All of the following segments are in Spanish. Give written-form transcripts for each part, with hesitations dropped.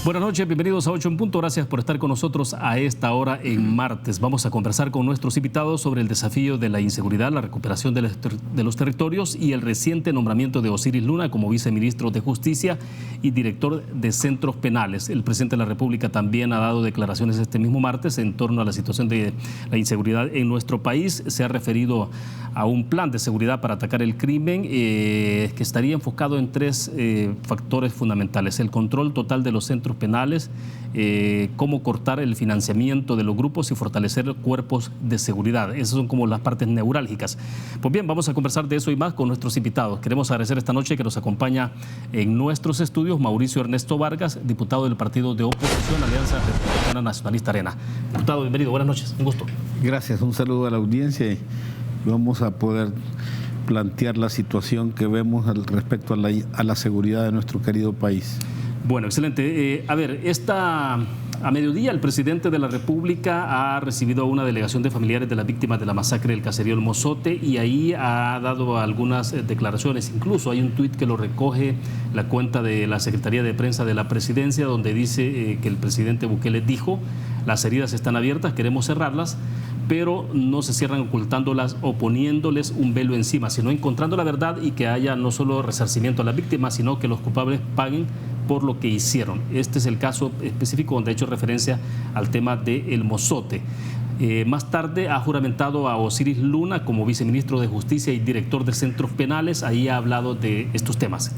Buenas noches, bienvenidos a 8 en punto. Gracias por estar con nosotros a esta hora en martes. Vamos a conversar con nuestros invitados sobre el desafío de la inseguridad, la recuperación de los territorios y el reciente nombramiento de Osiris Luna como viceministro de Justicia y director de centros penales. El presidente de la República también ha dado declaraciones este mismo martes en torno a la situación de la inseguridad en nuestro país. Se ha referido a un plan de seguridad para atacar el crimen que estaría enfocado en tres factores fundamentales: el control total de los centros penales, cómo cortar el financiamiento de los grupos y fortalecer cuerpos de seguridad. Esas son como las partes neurálgicas. Pues bien, vamos a conversar de eso y más con nuestros invitados. Queremos agradecer esta noche que nos acompaña en nuestros estudios Mauricio Ernesto Vargas, diputado del partido de oposición Alianza Republicana Nacionalista Arena. Diputado, bienvenido, buenas noches, un gusto. Gracias, un saludo a la audiencia y vamos a poder plantear la situación que vemos respecto a la seguridad de nuestro querido país. Bueno, excelente. A mediodía el presidente de la República ha recibido a una delegación de familiares de las víctimas de la masacre del caserío El Mozote y ahí ha dado algunas declaraciones. Incluso hay un tuit que lo recoge la cuenta de la Secretaría de Prensa de la Presidencia, donde dice que el presidente Bukele dijo: las heridas están abiertas, queremos cerrarlas, pero no se cierran ocultándolas o poniéndoles un velo encima, sino encontrando la verdad y que haya no solo resarcimiento a las víctimas, sino que los culpables paguen por lo que hicieron. Este es el caso específico donde ha hecho referencia al tema de El Mozote. Más tarde ha juramentado a Osiris Luna como viceministro de Justicia y director de centros penales. Ahí ha hablado de estos temas.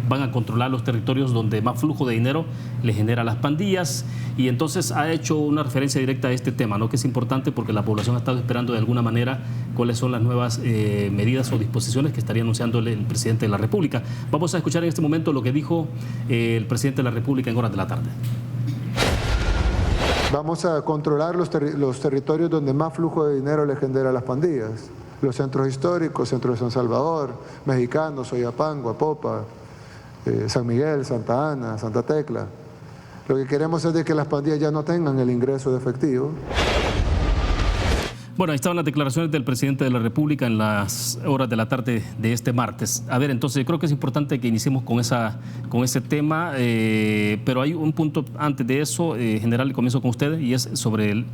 Van a controlar los territorios donde más flujo de dinero le genera a las pandillas. Y entonces ha hecho una referencia directa a este tema, ¿no? Que es importante porque la población ha estado esperando de alguna manera cuáles son las nuevas medidas o disposiciones que estaría anunciando el presidente de la República. Vamos a escuchar en este momento lo que dijo el presidente de la República en horas de la tarde. Vamos a controlar los territorios donde más flujo de dinero le genera a las pandillas. Los centros históricos, Centro de San Salvador, Mexicanos, Soyapango, Apopa, San Miguel, Santa Ana, Santa Tecla. Lo que queremos es de que las pandillas ya no tengan el ingreso de efectivo. Bueno, ahí estaban las declaraciones del presidente de la República en las horas de la tarde de este martes. A ver, entonces yo creo que es importante que iniciemos con ese tema, pero hay un punto antes de eso, general, y comienzo con usted, y es sobre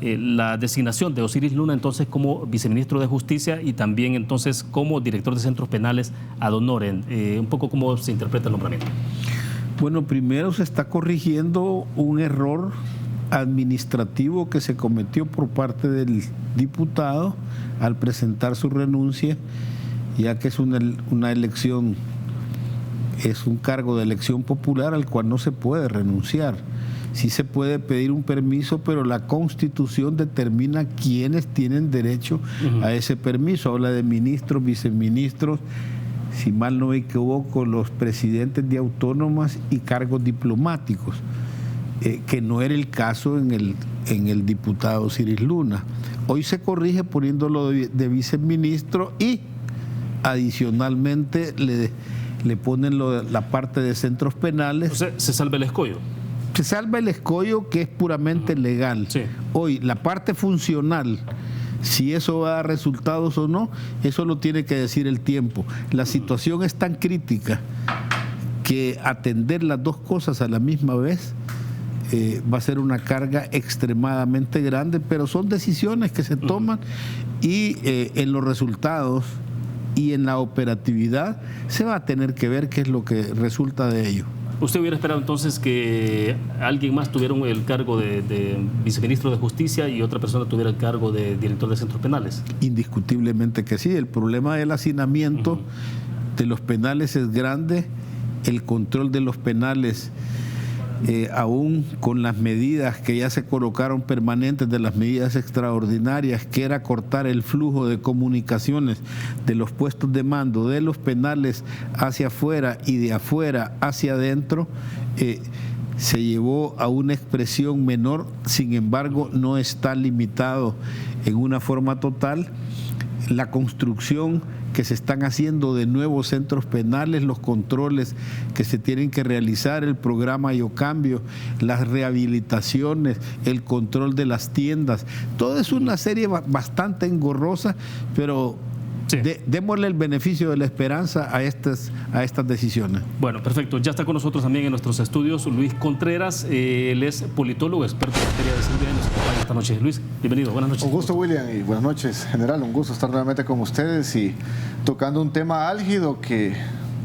la designación de Osiris Luna entonces como viceministro de Justicia y también entonces como director de centros penales ad honorem. Un poco cómo se interpreta el nombramiento. Bueno, primero se está corrigiendo un error administrativo que se cometió por parte del diputado al presentar su renuncia, ya que es una elección, es un cargo de elección popular al cual no se puede renunciar. Sí se puede pedir un permiso, pero la Constitución determina quiénes tienen derecho a ese permiso. Habla de ministros, viceministros, si mal no me equivoco, los presidentes de autónomas y cargos diplomáticos. Que no era el caso en el diputado Osiris Luna. Hoy se corrige poniéndolo de viceministro y adicionalmente le ponen la parte de centros penales. O sea, se salva el escollo. Se salva el escollo, que es puramente legal. Sí. Hoy, la parte funcional, si eso va a dar resultados o no, eso lo tiene que decir el tiempo. La situación es tan crítica que atender las dos cosas a la misma vez va a ser una carga extremadamente grande, pero son decisiones que se toman y en los resultados y en la operatividad se va a tener que ver qué es lo que resulta de ello. ¿Usted hubiera esperado entonces que alguien más tuviera el cargo de viceministro de Justicia y otra persona tuviera el cargo de director de centros penales? Indiscutiblemente que sí. El problema del hacinamiento de los penales es grande, el control de los penales aún con las medidas que ya se colocaron permanentes, de las medidas extraordinarias, que era cortar el flujo de comunicaciones de los puestos de mando de los penales hacia afuera y de afuera hacia adentro, se llevó a una expresión menor. Sin embargo, no está limitado en una forma total. La construcción que se están haciendo de nuevos centros penales, los controles que se tienen que realizar, el programa Yo Cambio, las rehabilitaciones, el control de las tiendas, todo es una serie bastante engorrosa, pero Sí. Démosle el beneficio de la esperanza a estas decisiones. Bueno, perfecto. Ya está con nosotros también en nuestros estudios Luis Contreras. Él es politólogo, experto en materia de seguridad, y nos acompaña esta noche. Luis, bienvenido. Buenas noches. Un gusto, William, y buenas noches, general. Un gusto estar nuevamente con ustedes y tocando un tema álgido que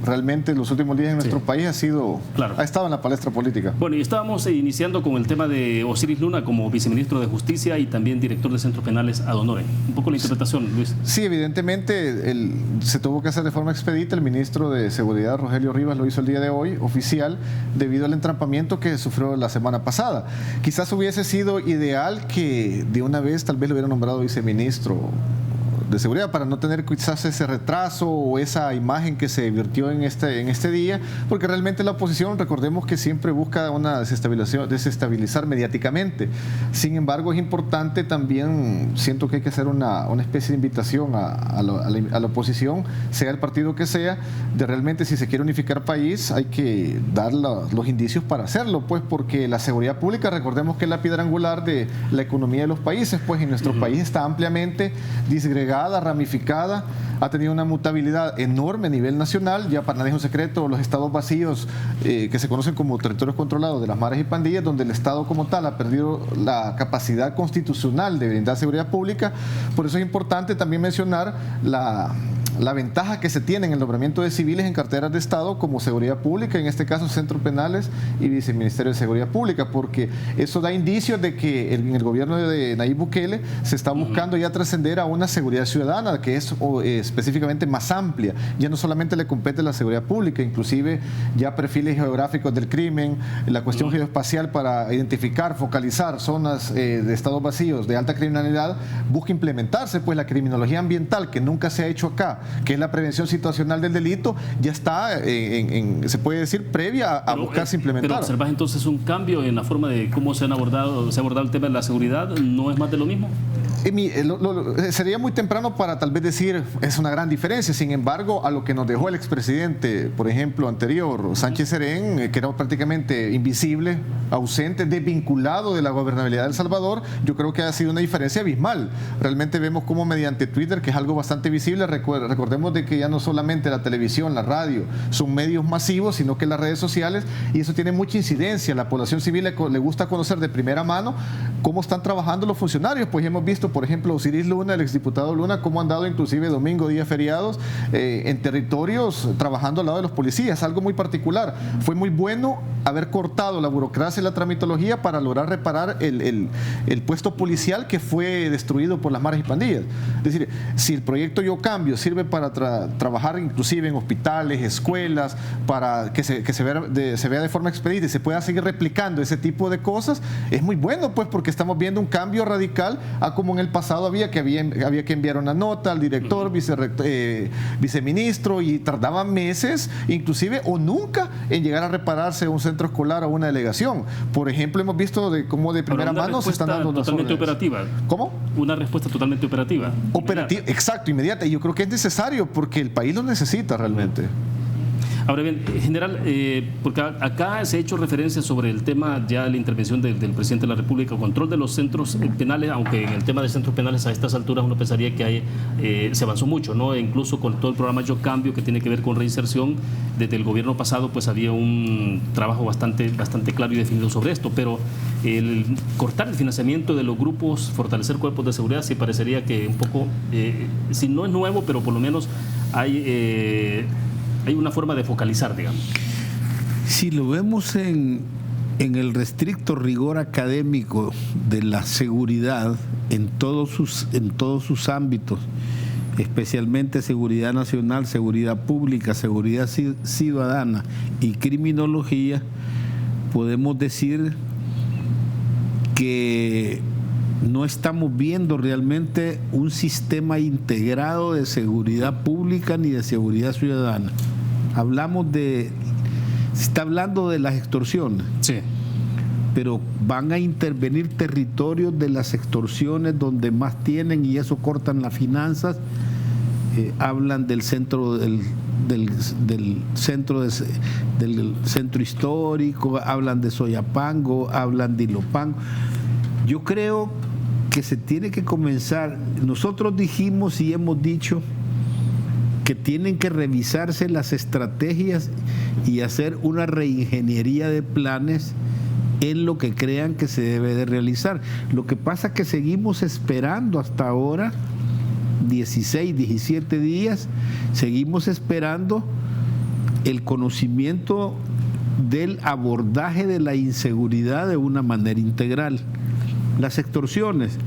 realmente en los últimos días en nuestro país ha estado en la palestra política. Bueno, y estábamos iniciando con el tema de Osiris Luna como viceministro de Justicia y también director de Centros Penales ad honorem. Un poco la interpretación, Luis. Sí, evidentemente se tuvo que hacer de forma expedita. El ministro de Seguridad, Rogelio Rivas, lo hizo el día de hoy, oficial, debido al entrampamiento que sufrió la semana pasada. Quizás hubiese sido ideal que de una vez tal vez lo hubieran nombrado viceministro de seguridad para no tener quizás ese retraso o esa imagen que se virtió en este día, porque realmente la oposición, recordemos que siempre busca una desestabilizar mediáticamente. Sin embargo, es importante también, siento que hay que hacer una especie de invitación a la oposición, sea el partido que sea, de realmente si se quiere unificar país, hay que dar los indicios para hacerlo, pues porque la seguridad pública, recordemos que es la piedra angular de la economía de los países, pues en nuestro país está ampliamente disgregada, ramificada, ha tenido una mutabilidad enorme a nivel nacional. Ya para nadie es un secreto los estados vacíos que se conocen como territorios controlados de las maras y pandillas, donde el Estado como tal ha perdido la capacidad constitucional de brindar seguridad pública. Por eso es importante también mencionar la ventaja que se tiene en el nombramiento de civiles en carteras de Estado como seguridad pública, en este caso centros penales y viceministerio de seguridad pública, porque eso da indicios de que en el gobierno de Nayib Bukele se está buscando ya trascender a una seguridad ciudadana que es específicamente más amplia. Ya no solamente le compete la seguridad pública, inclusive ya perfiles geográficos del crimen, la cuestión geoespacial para identificar, focalizar zonas de estados vacíos de alta criminalidad, busca implementarse, pues la criminología ambiental que nunca se ha hecho acá, que es la prevención situacional del delito, ya está, se puede decir, previa a buscarse implementar. Pero observas entonces un cambio en la forma de cómo se ha abordado el tema de la seguridad. ¿No es más de lo mismo? Sería muy temprano para tal vez decir es una gran diferencia. Sin embargo, a lo que nos dejó el expresidente, por ejemplo, anterior, Sánchez Serén, que era prácticamente invisible, ausente, desvinculado de la gobernabilidad de El Salvador, yo creo que ha sido una diferencia abismal. Realmente vemos cómo mediante Twitter, que es algo bastante visible, recordemos de que ya no solamente la televisión, la radio son medios masivos, sino que las redes sociales, y eso tiene mucha incidencia. La población civil le gusta conocer de primera mano cómo están trabajando los funcionarios. Pues hemos visto, por ejemplo, Osiris Luna, el exdiputado Luna, cómo han dado inclusive domingo, días feriados, en territorios trabajando al lado de los policías, algo muy particular. Fue muy bueno haber cortado la burocracia y la tramitología para lograr reparar el puesto policial que fue destruido por las maras y pandillas. Es decir, si el proyecto Yo Cambio sirve para trabajar inclusive en hospitales, escuelas, para que se vea de forma expedita y se pueda seguir replicando ese tipo de cosas, es muy bueno, pues, porque estamos viendo un cambio radical a como en el pasado había que enviar una nota al director, viceministro, y tardaban meses, inclusive, o nunca, en llegar a repararse un centro escolar o una delegación. Por ejemplo, hemos visto cómo de primera mano se están dando las totalmente órdenes. Operativa. ¿Cómo? Una respuesta totalmente operativa. Operativa, exacto, inmediata. Y yo creo que es necesario porque el país lo necesita realmente. Ahora bien, general, porque acá se ha hecho referencia sobre el tema ya de la intervención del presidente de la República, control de los centros penales, aunque en el tema de centros penales a estas alturas uno pensaría que se avanzó mucho, ¿no? E incluso con todo el programa Yo Cambio que tiene que ver con reinserción, desde el gobierno pasado pues había un trabajo bastante claro y definido sobre esto, pero el cortar el financiamiento de los grupos, fortalecer cuerpos de seguridad, sí parecería que un poco, si no es nuevo, pero por lo menos hay una forma de focalizar, digamos. Si lo vemos en el restricto rigor académico de la seguridad en todos sus ámbitos, especialmente seguridad nacional, seguridad pública, seguridad ciudadana y criminología, podemos decir que no estamos viendo realmente un sistema integrado de seguridad pública ni de seguridad ciudadana. Se está hablando de las extorsiones. Sí. Pero van a intervenir territorios de las extorsiones donde más tienen y eso cortan las finanzas. Hablan del centro del centro histórico, hablan de Soyapango, hablan de Ilopango. Yo creo que se tiene que comenzar. Nosotros dijimos y hemos dicho que tienen que revisarse las estrategias y hacer una reingeniería de planes en lo que crean que se debe de realizar. Lo que pasa es que seguimos esperando hasta ahora, 16, 17 días, seguimos esperando el conocimiento del abordaje de la inseguridad de una manera integral. Las extorsiones,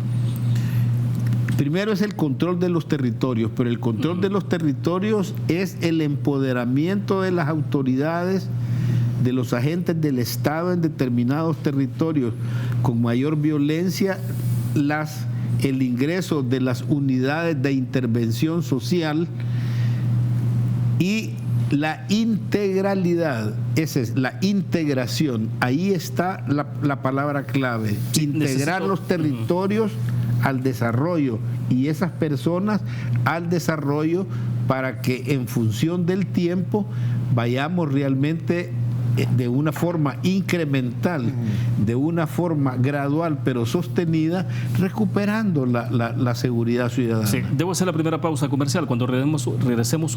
primero es el control de los territorios, pero el control de los territorios es el empoderamiento de las autoridades, de los agentes del Estado en determinados territorios con mayor violencia, el ingreso de las unidades de intervención social y la integralidad. Esa es la integración. Ahí está la palabra clave. Integrar los territorios al desarrollo y esas personas al desarrollo, para que en función del tiempo vayamos realmente de una forma incremental, de una forma gradual pero sostenida, recuperando la seguridad ciudadana. Sí, debo hacer la primera pausa comercial. Cuando regresemos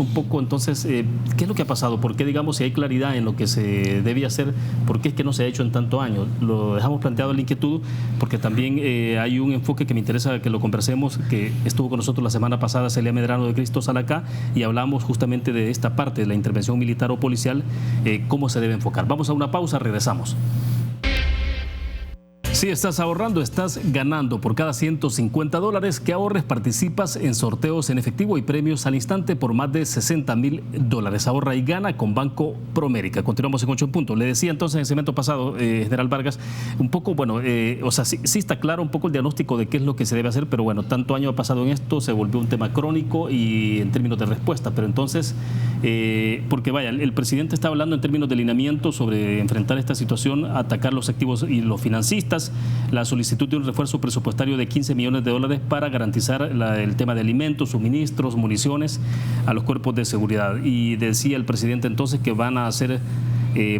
un poco, entonces, ¿qué es lo que ha pasado? ¿Por qué, digamos, si hay claridad en lo que se debía hacer, por qué es que no se ha hecho en tanto año? Lo dejamos planteado la inquietud, porque también hay un enfoque que me interesa que lo conversemos, que estuvo con nosotros la semana pasada Celia Medrano de Cristo Salacá, y hablamos justamente de esta parte de la intervención militar o policial, cómo se debe enfocar. Vamos a una pausa, regresamos. Si estás ahorrando, estás ganando. Por cada $150 que ahorres, participas en sorteos en efectivo y premios al instante por más de $60,000. Ahorra y gana con Banco Promérica. Continuamos en 8 en punto. Le decía entonces en el segmento pasado, General Vargas, un poco, bueno, o sea, sí está claro un poco el diagnóstico de qué es lo que se debe hacer, pero bueno, tanto año ha pasado en esto, se volvió un tema crónico y en términos de respuesta. Pero entonces, porque vaya, el presidente está hablando en términos de lineamiento sobre enfrentar esta situación, atacar los activos y los financistas, la solicitud de un refuerzo presupuestario de $15 millones para garantizar el tema de alimentos, suministros, municiones a los cuerpos de seguridad. Y decía el presidente entonces que van a hacer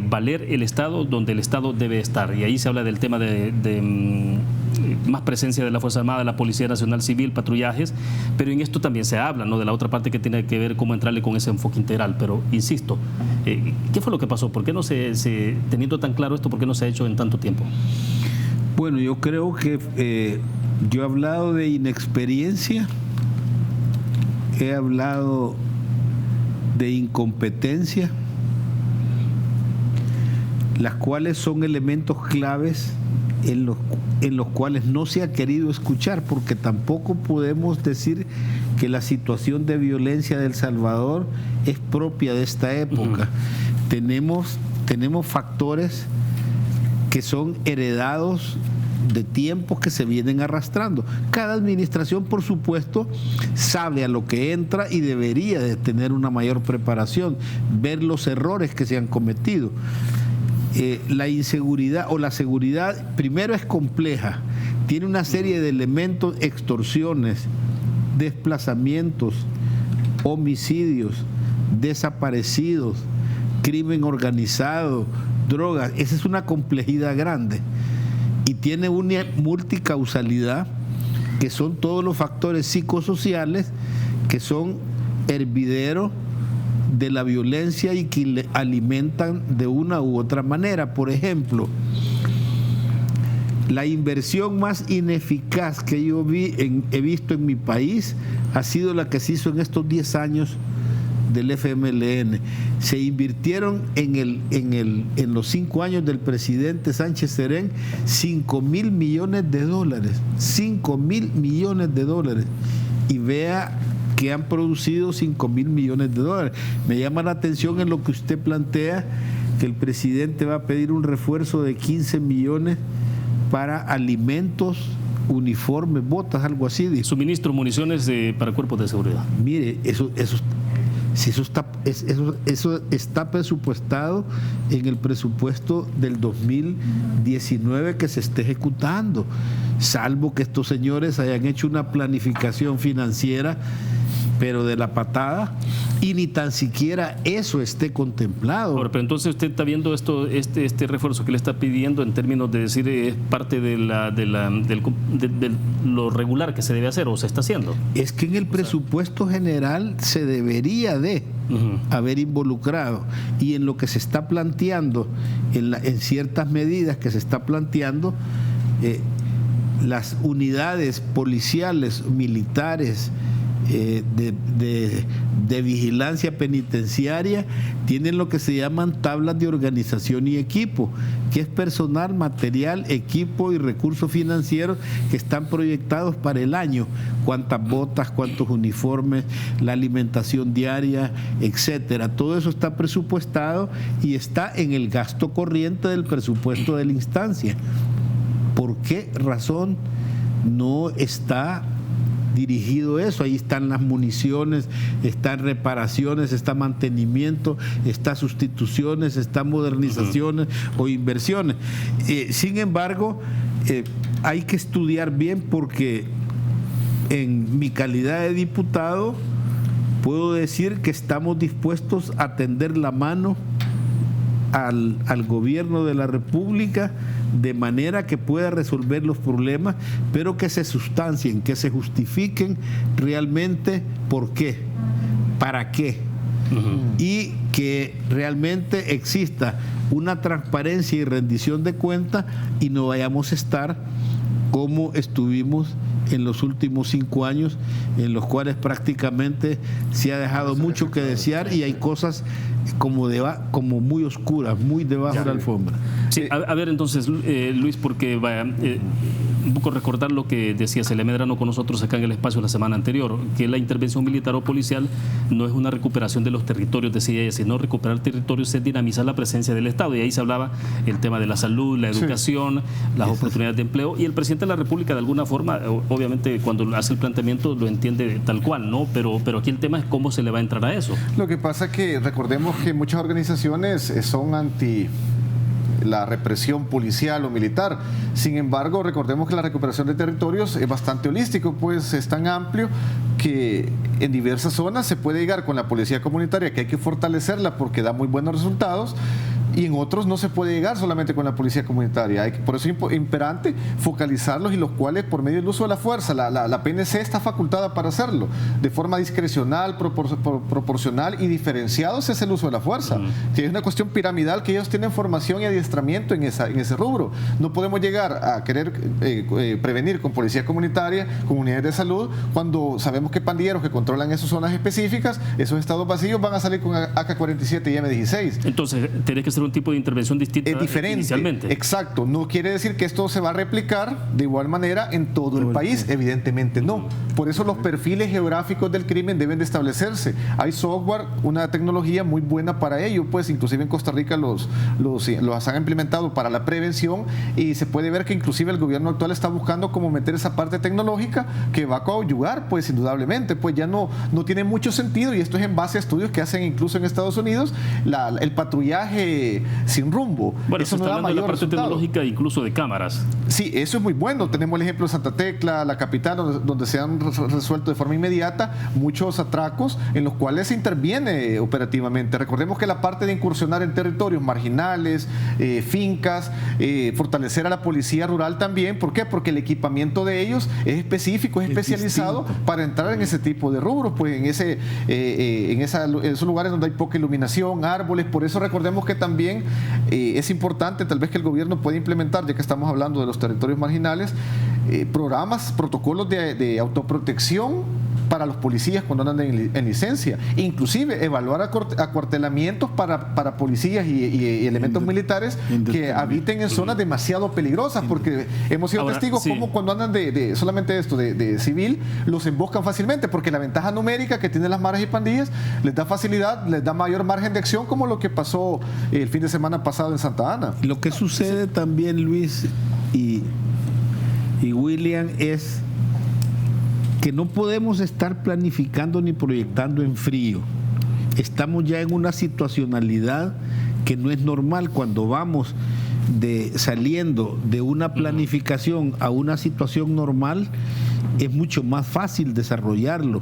valer el Estado donde el Estado debe estar. Y ahí se habla del tema de más presencia de la Fuerza Armada, de la Policía Nacional Civil, patrullajes, pero en esto también se habla, ¿no?, de la otra parte que tiene que ver cómo entrarle con ese enfoque integral. Pero insisto, ¿qué fue lo que pasó? ¿Por qué no teniendo tan claro esto, por qué no se ha hecho en tanto tiempo? Bueno, yo creo que yo he hablado de inexperiencia, he hablado de incompetencia, las cuales son elementos claves en los cuales no se ha querido escuchar, porque tampoco podemos decir que la situación de violencia de El Salvador es propia de esta época. Tenemos factores que son heredados de tiempos que se vienen arrastrando. Cada administración, por supuesto, sabe a lo que entra y debería de tener una mayor preparación, ver los errores que se han cometido. La inseguridad o la seguridad, primero, es compleja, tiene una serie de elementos: extorsiones, desplazamientos, homicidios, desaparecidos, crimen organizado, drogas. Esa es una complejidad grande y tiene una multicausalidad, que son todos los factores psicosociales que son hervidero de la violencia y que le alimentan de una u otra manera. Por ejemplo, la inversión más ineficaz que yo he visto en mi país ha sido la que se hizo en estos 10 años del FMLN. Se invirtieron en los 5 años del presidente Sánchez Serén $5,000 millones. $5,000 millones. Y vea que han producido $5,000 millones. Me llama la atención en lo que usted plantea, que el presidente va a pedir un refuerzo de 15 millones para alimentos, uniformes, botas, algo así. Suministro, municiones para cuerpos de seguridad. Mire, eso está presupuestado en el presupuesto del 2019 que se esté ejecutando, salvo que estos señores hayan hecho una planificación financiera pero de la patada, y ni tan siquiera eso esté contemplado. Ahora, pero entonces usted está viendo este refuerzo que le está pidiendo en términos de decir es parte de lo regular que se debe hacer o se está haciendo. Es que en el presupuesto general se debería de haber involucrado, y en lo que se está planteando, en ciertas medidas que se está planteando, las unidades policiales, militares, de vigilancia penitenciaria tienen lo que se llaman tablas de organización y equipo, que es personal, material, equipo y recursos financieros que están proyectados para el año: cuántas botas, cuántos uniformes, la alimentación diaria, etcétera. Todo eso está presupuestado y está en el gasto corriente del presupuesto de la instancia. ¿Por qué razón no está dirigido eso? Ahí están las municiones, están reparaciones, está mantenimiento, está sustituciones, está modernizaciones o inversiones. Sin embargo, hay que estudiar bien, porque en mi calidad de diputado puedo decir que estamos dispuestos a tender la mano al gobierno de la República de manera que pueda resolver los problemas, pero que se sustancien, que se justifiquen realmente por qué, para qué, y que realmente exista una transparencia y rendición de cuentas, y no vayamos a estar como estuvimos en los últimos 5 años, en los cuales prácticamente se ha dejado mucho que desear, y hay cosas como muy oscuras, muy debajo de la alfombra. Sí, a ver entonces, Luis, porque vaya, un poco recordar lo que decía Celia Medrano con nosotros acá en el espacio la semana anterior, que la intervención militar o policial no es una recuperación de los territorios, decía ella, sino recuperar territorios es dinamizar la presencia del Estado, y ahí se hablaba el tema de la salud, la educación, las oportunidades de empleo, y el presidente de la República de alguna forma, obviamente cuando hace el planteamiento lo entiende tal cual, ¿no? Pero aquí el tema es cómo se le va a entrar a eso. Lo que pasa es que recordemos que muchas organizaciones son anti la represión policial o militar. Sin embargo, recordemos que la recuperación de territorios es bastante holístico, pues es tan amplio que en diversas zonas se puede llegar con la policía comunitaria, que hay que fortalecerla porque da muy buenos resultados, y en otros no se puede llegar solamente con la policía comunitaria. Por eso es imperante focalizarlos, y los cuales por medio del uso de la fuerza, la PNC está facultada para hacerlo, de forma discrecional, proporcional y diferenciado. Ese es el uso de la fuerza. Si es una cuestión piramidal, que ellos tienen formación y adiestramiento en ese rubro. No podemos llegar a querer prevenir con policía comunitaria, con unidades de salud, cuando sabemos que pandilleros que controlan esas zonas específicas, esos estados vacíos, van a salir con AK-47 y M16. Entonces, tiene que ser un tipo de intervención distinta inicialmente. Exacto. No quiere decir que esto se va a replicar de igual manera en todo el país. Evidentemente no. Por eso los perfiles geográficos del crimen deben de establecerse. Hay software, una tecnología muy buena para ello, pues inclusive en Costa Rica los han implementado para la prevención, y se puede ver que inclusive el gobierno actual está buscando cómo meter esa parte tecnológica que va a coadyuvar, pues indudablemente, pues ya no tiene mucho sentido, y esto es en base a estudios que hacen incluso en Estados Unidos, el patrullaje sin rumbo. Bueno, eso no da mayor de la parte tecnológica, incluso de cámaras. Sí, eso es muy bueno. Tenemos el ejemplo de Santa Tecla, la capital, donde se han resuelto de forma inmediata muchos atracos en los cuales se interviene operativamente. Recordemos que la parte de incursionar en territorios marginales, fincas, fortalecer a la policía rural también. ¿Por qué? Porque el equipamiento de ellos es específico, es especializado para entrar en ese tipo de rubros, pues en esos lugares donde hay poca iluminación, árboles. Por eso recordemos que también es importante tal vez que el gobierno pueda implementar, ya que estamos hablando de los territorios marginales, protocolos de autoprotección para los policías cuando andan en licencia, inclusive evaluar acuartelamientos para policías y elementos militares que habiten en zonas demasiado peligrosas, porque hemos sido testigos como cuando andan solamente de civil, los emboscan fácilmente, porque la ventaja numérica que tienen las maras y pandillas les da facilidad, les da mayor margen de acción, como lo que pasó el fin de semana pasado en Santa Ana. Lo que sucede también, Luis y William, es que no podemos estar planificando ni proyectando en frío. Estamos ya en una situacionalidad que no es normal. Cuando vamos saliendo de una planificación a una situación normal, es mucho más fácil desarrollarlo,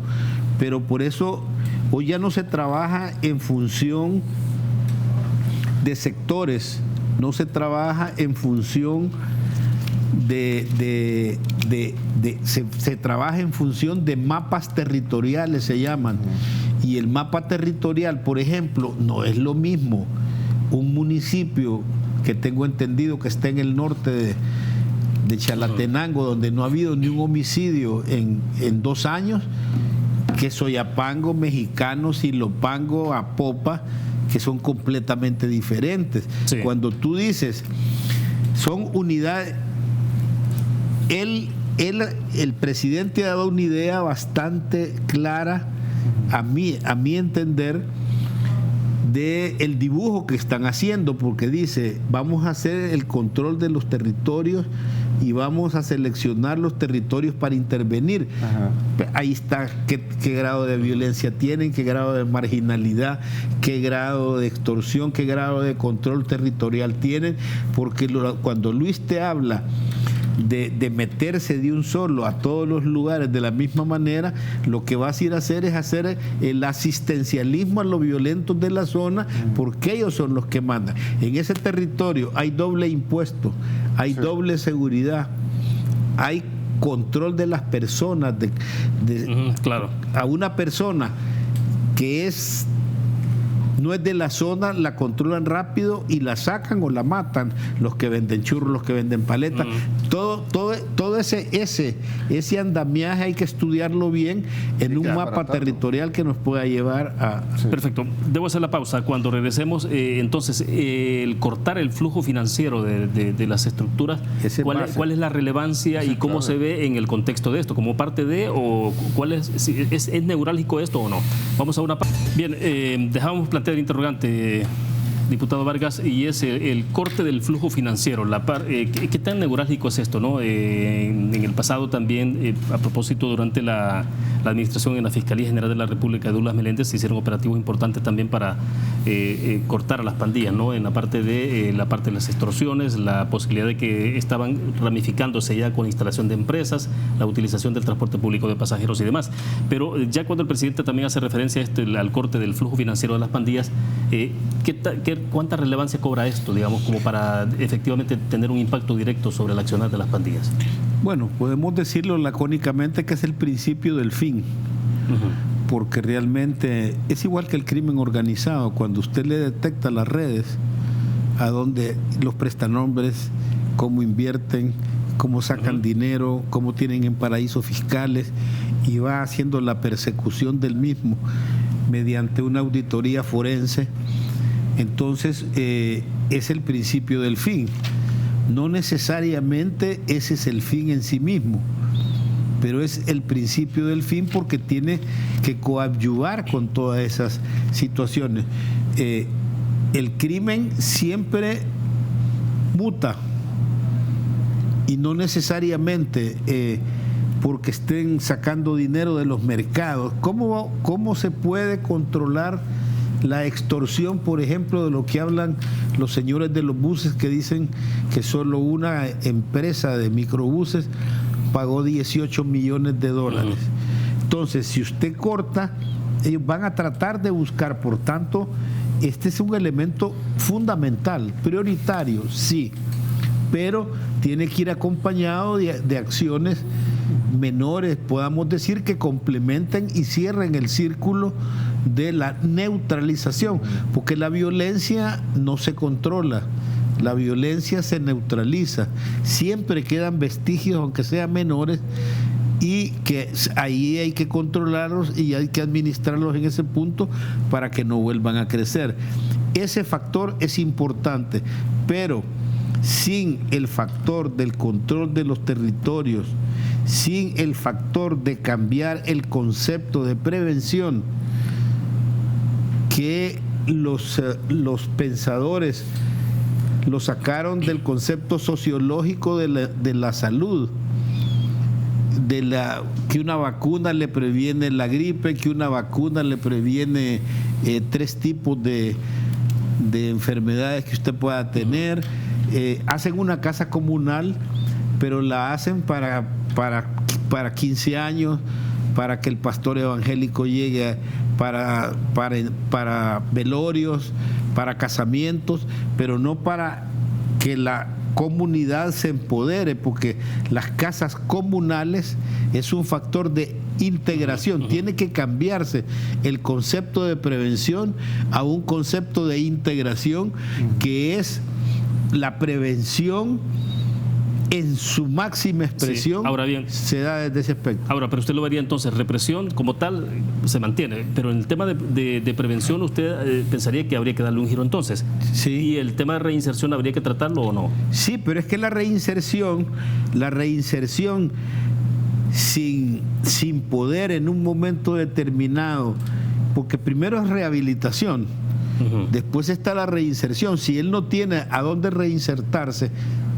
pero por eso hoy ya no se trabaja en función de sectores, no se trabaja en función se trabaja en función de mapas territoriales, se llaman. Y el mapa territorial, por ejemplo, no es lo mismo un municipio que tengo entendido que está en el norte de Chalatenango, donde no ha habido ni un homicidio en 2 años, que Soyapango, Mexicano, Silopango, Apopa, que son completamente diferentes. Sí. Cuando tú dices, son unidades, el presidente ha dado una idea bastante clara, a mi entender, del dibujo que están haciendo, porque dice, vamos a hacer el control de los territorios y vamos a seleccionar los territorios para intervenir. Ajá. Ahí está qué grado de violencia tienen, qué grado de marginalidad, qué grado de extorsión, qué grado de control territorial tienen, porque cuando Luis te habla de meterse de un solo a todos los lugares de la misma manera, lo que vas a ir a hacer es hacer el asistencialismo a los violentos de la zona, porque ellos son los que mandan. En ese territorio hay doble impuesto, hay doble seguridad, hay control de las personas, claro. A una persona que no es de la zona, la controlan rápido y la sacan o la matan, los que venden churros, los que venden paletas. Todo ese andamiaje hay que estudiarlo bien en un mapa territorial que nos pueda llevar a... Sí. Perfecto. Debo hacer la pausa. Cuando regresemos, entonces, el cortar el flujo financiero de las estructuras, ¿cuál es la relevancia y cómo se ve en el contexto de esto? ¿Como parte de o cuál es neurálgico esto o no? Vamos a una pausa. Bien, dejábamos plantear el interrogante, diputado Vargas, y es el corte del flujo financiero. ¿Qué tan neurálgico es esto, no? En el pasado también, a propósito, durante la administración en la Fiscalía General de la República de Douglas Meléndez, se hicieron operativos importantes también para cortar a las pandillas, ¿no? En la parte de las extorsiones, la posibilidad de que estaban ramificándose ya con instalación de empresas, la utilización del transporte público de pasajeros y demás. Pero ya cuando el presidente también hace referencia a al corte del flujo financiero de las pandillas, ¿cuánta relevancia cobra esto, digamos, como para efectivamente tener un impacto directo sobre el accionar de las pandillas? Bueno, podemos decirlo lacónicamente que es el principio del fin, porque realmente es igual que el crimen organizado. Cuando usted le detecta las redes, a donde los prestanombres, cómo invierten, cómo sacan dinero, cómo tienen en paraísos fiscales, y va haciendo la persecución del mismo mediante una auditoría forense, entonces es el principio del fin. No necesariamente ese es el fin en sí mismo, pero es el principio del fin porque tiene que coadyuvar con todas esas situaciones. El crimen siempre muta y no necesariamente porque estén sacando dinero de los mercados. ¿Cómo se puede controlar la extorsión, por ejemplo, de lo que hablan los señores de los buses, que dicen que solo una empresa de microbuses pagó $18 millones? Entonces, si usted corta, ellos van a tratar de buscar. Por tanto, este es un elemento fundamental, prioritario, sí, pero tiene que ir acompañado de acciones menores, podamos decir, que complementen y cierren el círculo de la neutralización, porque la violencia no se controla, la violencia se neutraliza, siempre quedan vestigios, aunque sean menores, y que ahí hay que controlarlos y hay que administrarlos en ese punto para que no vuelvan a crecer. Ese factor es importante, pero sin el factor del control de los territorios, sin el factor de cambiar el concepto de prevención, que los pensadores lo sacaron del concepto sociológico de la salud, que una vacuna le previene la gripe, que una vacuna le previene 3 tipos de enfermedades que usted pueda tener. Hacen una casa comunal, pero la hacen para 15 años, para que el pastor evangélico llegue para velorios, para casamientos, pero no para que la comunidad se empodere, porque las casas comunales es un factor de integración. Tiene que cambiarse el concepto de prevención a un concepto de integración, que es la prevención en su máxima expresión. Sí, ahora bien, se da desde ese aspecto. Ahora, pero usted lo vería entonces, represión como tal se mantiene, pero en el tema de prevención usted pensaría que habría que darle un giro entonces. Sí. ¿Y el tema de reinserción habría que tratarlo o no? Sí, pero es que la reinserción sin poder en un momento determinado, porque primero es rehabilitación, después está la reinserción. Si él no tiene a dónde reinsertarse,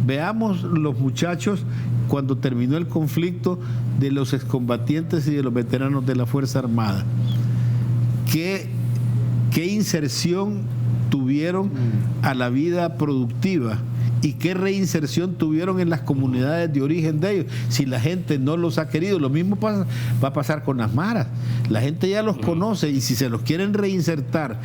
veamos los muchachos cuando terminó el conflicto de los excombatientes y de los veteranos de la Fuerza Armada. ¿Qué inserción tuvieron a la vida productiva? ¿Y qué reinserción tuvieron en las comunidades de origen de ellos? Si la gente no los ha querido, lo mismo va a pasar con las maras. La gente ya los conoce, y si se los quieren reinsertar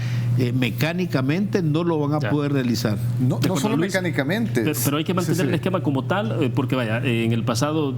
mecánicamente, no lo van a poder realizar. No solo mecánicamente. Pero hay que mantener el esquema como tal, porque vaya, en el pasado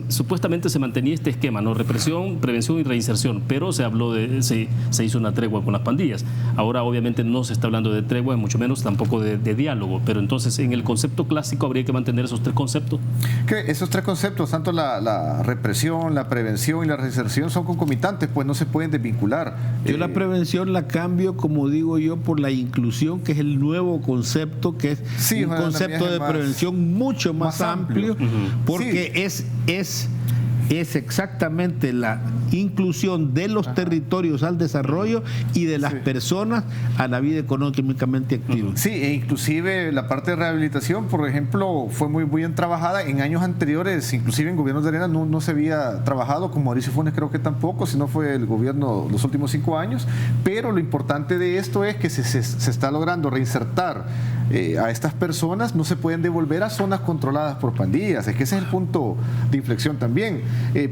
supuestamente se mantenía este esquema, ¿no? Represión, prevención y reinserción, pero se habló se hizo una tregua con las pandillas. Ahora obviamente no se está hablando de tregua, mucho menos tampoco de diálogo, pero entonces en el concepto clásico habría que mantener esos tres conceptos. Que esos tres conceptos, tanto la represión, la prevención y la reinserción, son concomitantes, pues no se pueden desvincular. Yo la prevención la cambio, como digo yo, por la inclusión, que es el nuevo concepto, que es un concepto de prevención mucho más amplio, porque es exactamente la inclusión de los territorios al desarrollo y de las personas a la vida económicamente activa. Sí, e inclusive la parte de rehabilitación, por ejemplo, fue muy bien trabajada en años anteriores, inclusive en gobiernos de arena no se había trabajado, con Mauricio Funes creo que tampoco, si no fue el gobierno los últimos 5 años, pero lo importante de esto es que se está logrando reinsertar a estas personas, no se pueden devolver a zonas controladas por pandillas. Es que ese es el punto de inflexión también.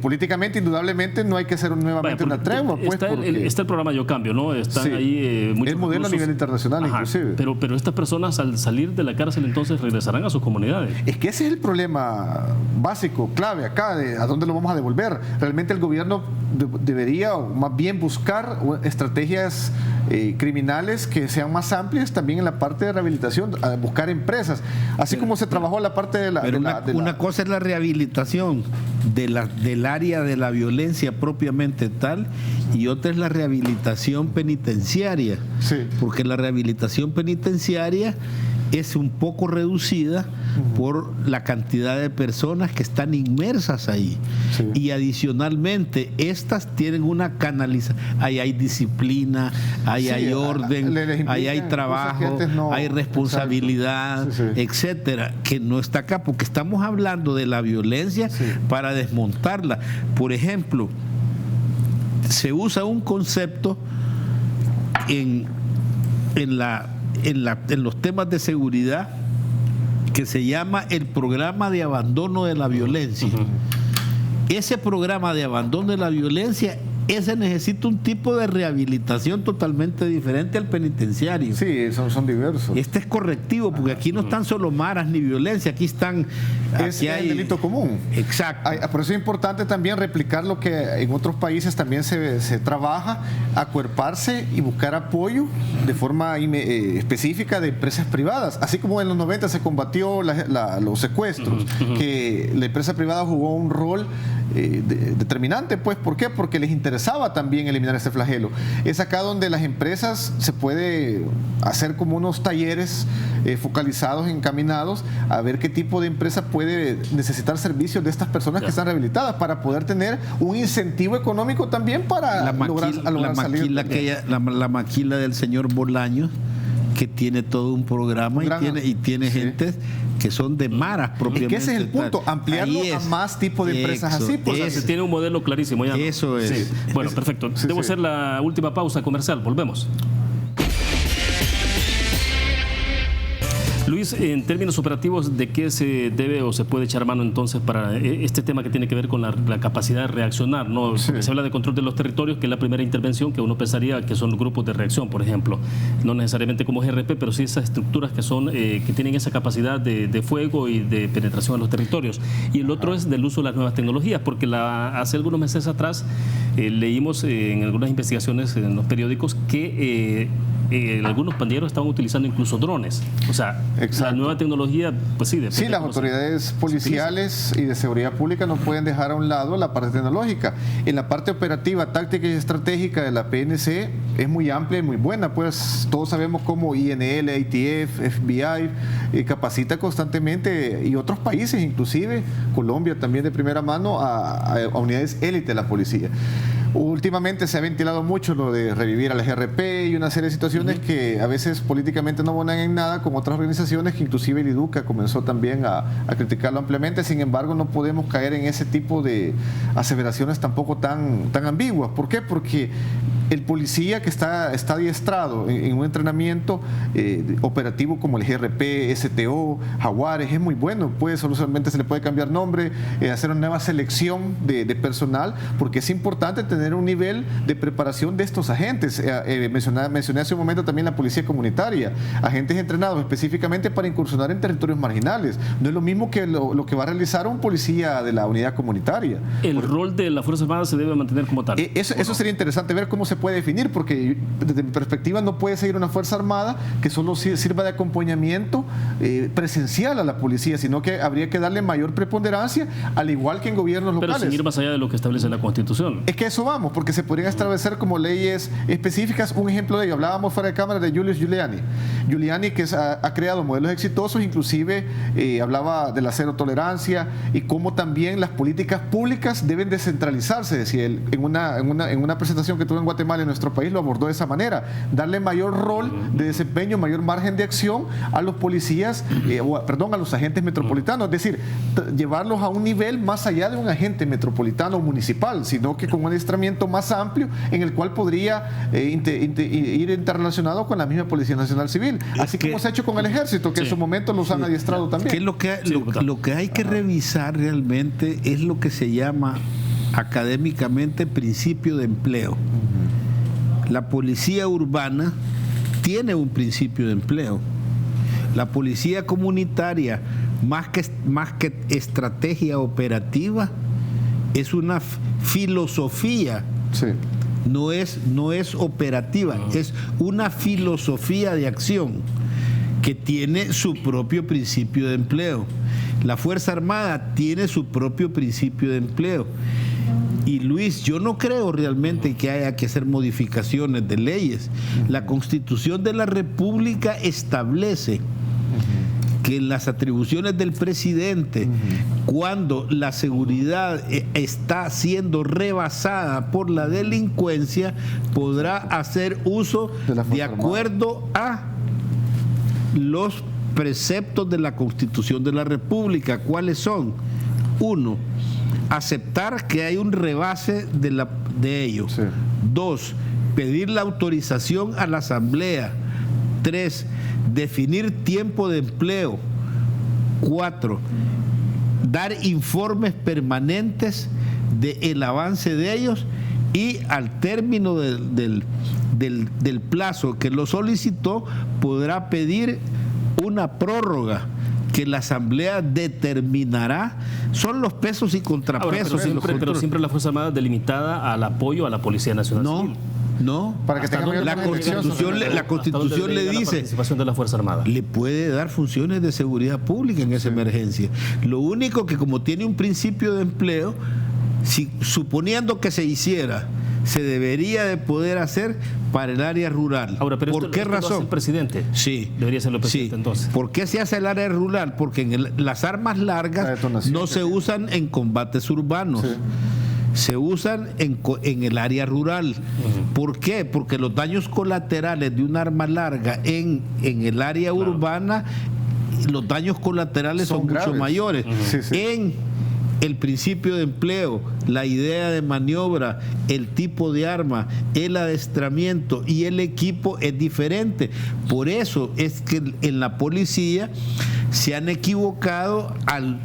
Políticamente, indudablemente, no hay que hacer nuevamente una tregua. Pues, está el programa Yo Cambio, ¿no? Están ahí muchos el modelo a nivel internacional, inclusive. Pero estas personas, al salir de la cárcel, entonces regresarán a sus comunidades. Es que ese es el problema básico, clave acá, de a dónde lo vamos a devolver. Realmente el gobierno debería, o más bien, buscar estrategias criminales que sean más amplias también en la parte de rehabilitación, a buscar empresas, así como se trabajó la parte de la... Pero una cosa es la rehabilitación del área de la violencia propiamente tal, y otra es la rehabilitación penitenciaria, porque la rehabilitación penitenciaria es un poco reducida por la cantidad de personas que están inmersas ahí. Y adicionalmente, estas tienen una canalización. Ahí hay disciplina, ahí hay orden, ahí hay trabajo, hay responsabilidad, etcétera, que no está acá, porque estamos hablando de la violencia para desmontarla. Por ejemplo, se usa un concepto en los temas de seguridad que se llama el programa de abandono de la violencia. Ese programa de abandono de la violencia, ese necesita un tipo de rehabilitación totalmente diferente al penitenciario. Sí, son diversos. Este es correctivo, porque aquí no están solo maras ni violencia, aquí están... Es el delito común. Exacto. Por eso es importante también replicar lo que en otros países también se trabaja, acuerparse y buscar apoyo de forma específica de empresas privadas. Así como en los 90 se combatió los secuestros, que la empresa privada jugó un rol determinante, pues, ¿por qué? Porque les interesaba también eliminar este flagelo. Es acá donde las empresas se puede hacer como unos talleres focalizados, encaminados a ver qué tipo de empresa puede necesitar servicios de estas personas que están rehabilitadas, para poder tener un incentivo económico también para lograr salir. La maquila del señor Bolaños, que tiene todo un programa y tiene gentes que son de maras propiamente. Es que ese es el punto, ampliarlo a más tipos de empresas así. Pues se tiene un modelo clarísimo ya, ¿no? Eso es. Sí. Bueno, perfecto. Debo hacer la última pausa comercial. Volvemos. Luis, en términos operativos, ¿de qué se debe o se puede echar mano entonces para este tema que tiene que ver con la capacidad de reaccionar, ¿no? Sí. Se habla de control de los territorios, que es la primera intervención, que uno pensaría que son grupos de reacción, por ejemplo, no necesariamente como GRP, pero sí esas estructuras que son que tienen esa capacidad de fuego y de penetración a los territorios. Y el otro es del uso de las nuevas tecnologías, porque hace algunos meses atrás leímos en algunas investigaciones en los periódicos que algunos pandilleros estaban utilizando incluso drones. O sea, Exacto. la nueva tecnología, pues sí, depende. Sí, las autoridades policiales y de seguridad pública no pueden dejar a un lado la parte tecnológica. En la parte operativa, táctica y estratégica de la PNC es muy amplia y muy buena. Pues todos sabemos cómo INL, ATF, FBI capacita constantemente, y otros países, inclusive Colombia también de primera mano, a unidades élite de la policía. Últimamente se ha ventilado mucho lo de revivir al GRP y una serie de situaciones que a veces políticamente no abonan en nada, con otras organizaciones que inclusive el IDUCA comenzó también a criticarlo ampliamente. Sin embargo, no podemos caer en ese tipo de aseveraciones tampoco tan ambiguas. ¿Por qué? Porque el policía que está adiestrado en un entrenamiento operativo como el GRP, STO, Jaguares, es muy bueno. Solamente se le puede cambiar nombre, hacer una nueva selección de personal, porque es importante tener un nivel de preparación de estos agentes. Mencioné hace un momento también la policía comunitaria, agentes entrenados específicamente para incursionar en territorios marginales. No es lo mismo que lo que va a realizar un policía de la unidad comunitaria. ¿El rol de las Fuerzas Armadas se debe mantener como tal? Eso sería interesante ver cómo se puede definir, porque desde mi perspectiva no puede seguir una Fuerza Armada que solo sirva de acompañamiento presencial a la policía, sino que habría que darle mayor preponderancia, al igual que en gobiernos locales. Pero sin ir más allá de lo que establece la Constitución. Es que eso vamos, porque se podrían establecer como leyes específicas. Un ejemplo de ello, hablábamos fuera de cámara de Julius Giuliani. Giuliani, que ha creado modelos exitosos, inclusive hablaba de la cero tolerancia y cómo también las políticas públicas deben descentralizarse. Decía él, en una presentación que tuvo en Guatemala, en nuestro país, lo abordó de esa manera: darle mayor rol de desempeño, mayor margen de acción a los policías, a los agentes metropolitanos, es decir, llevarlos a un nivel más allá de un agente metropolitano o municipal, sino que con un adiestramiento más amplio en el cual podría ir interrelacionado con la misma Policía Nacional Civil, así como se ha hecho con el Ejército, que en su momento los han adiestrado también. Que lo que hay que revisar realmente es lo que se llama académicamente principio de empleo. La policía urbana tiene un principio de empleo. La policía comunitaria, más que estrategia operativa, es una filosofía. Sí. No es operativa, es una filosofía de acción que tiene su propio principio de empleo. La Fuerza Armada tiene su propio principio de empleo. Y Luis, yo no creo realmente que haya que hacer modificaciones de leyes. La Constitución de la República establece que en las atribuciones del presidente, cuando la seguridad está siendo rebasada por la delincuencia, podrá hacer uso de acuerdo a los preceptos de la Constitución de la República. ¿Cuáles son? 1, aceptar que hay un rebase de ellos. Sí. 2, pedir la autorización a la Asamblea. 3, definir tiempo de empleo. 4, dar informes permanentes del avance de ellos, y al término del plazo que lo solicitó podrá pedir una prórroga que la Asamblea determinará. Son los pesos y contrapesos. Ahora, pero siempre la Fuerza Armada delimitada al apoyo a la Policía Nacional Civil. No, para que tenga la Constitución le dice, la participación de la Fuerza Armada le puede dar funciones de seguridad pública en esa emergencia. Lo único que, como tiene un principio de empleo, suponiendo que se hiciera, se debería de poder hacer para el área rural. Ahora, pero ¿por qué razón? ¿Lo hace el presidente? Sí. Debería ser el presidente, entonces. ¿Por qué se hace el área rural? Porque las armas largas no se usan en combates urbanos. Sí. Se usan en el área rural. ¿Por qué? Porque los daños colaterales de un arma larga en el área urbana, los daños colaterales son mucho mayores. el principio de empleo, la idea de maniobra, el tipo de arma, el adestramiento y el equipo es diferente. Por eso es que en la policía se han equivocado al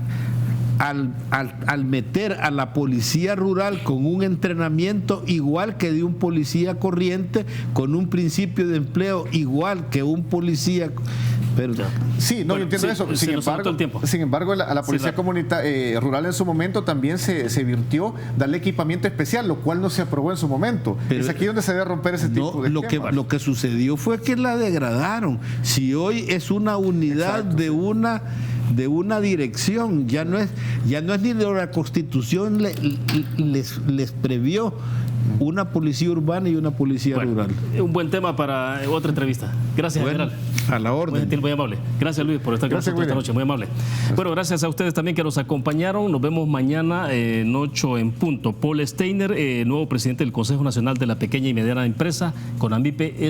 meter a la policía rural con un entrenamiento igual que de un policía corriente, con un principio de empleo igual que un policía. Pero, sí, no, yo entiendo eso. Sin embargo, a la policía rural en su momento también se virtió darle equipamiento especial, lo cual no se aprobó en su momento. Pero es aquí donde se debe romper ese tipo de esquemas. Lo que sucedió fue que la degradaron. Si hoy es una unidad de una dirección, ya no es ni de la Constitución les previó una policía urbana y una policía rural. Un buen tema para otra entrevista. Gracias, general. A la orden. Muy gentil, muy amable. Gracias, Luis, por estar con nosotros esta noche. Muy amable. Bueno, gracias a ustedes también que nos acompañaron. Nos vemos mañana en 8 en punto. Paul Steiner, nuevo presidente del Consejo Nacional de la Pequeña y Mediana Empresa, CONAMIPE.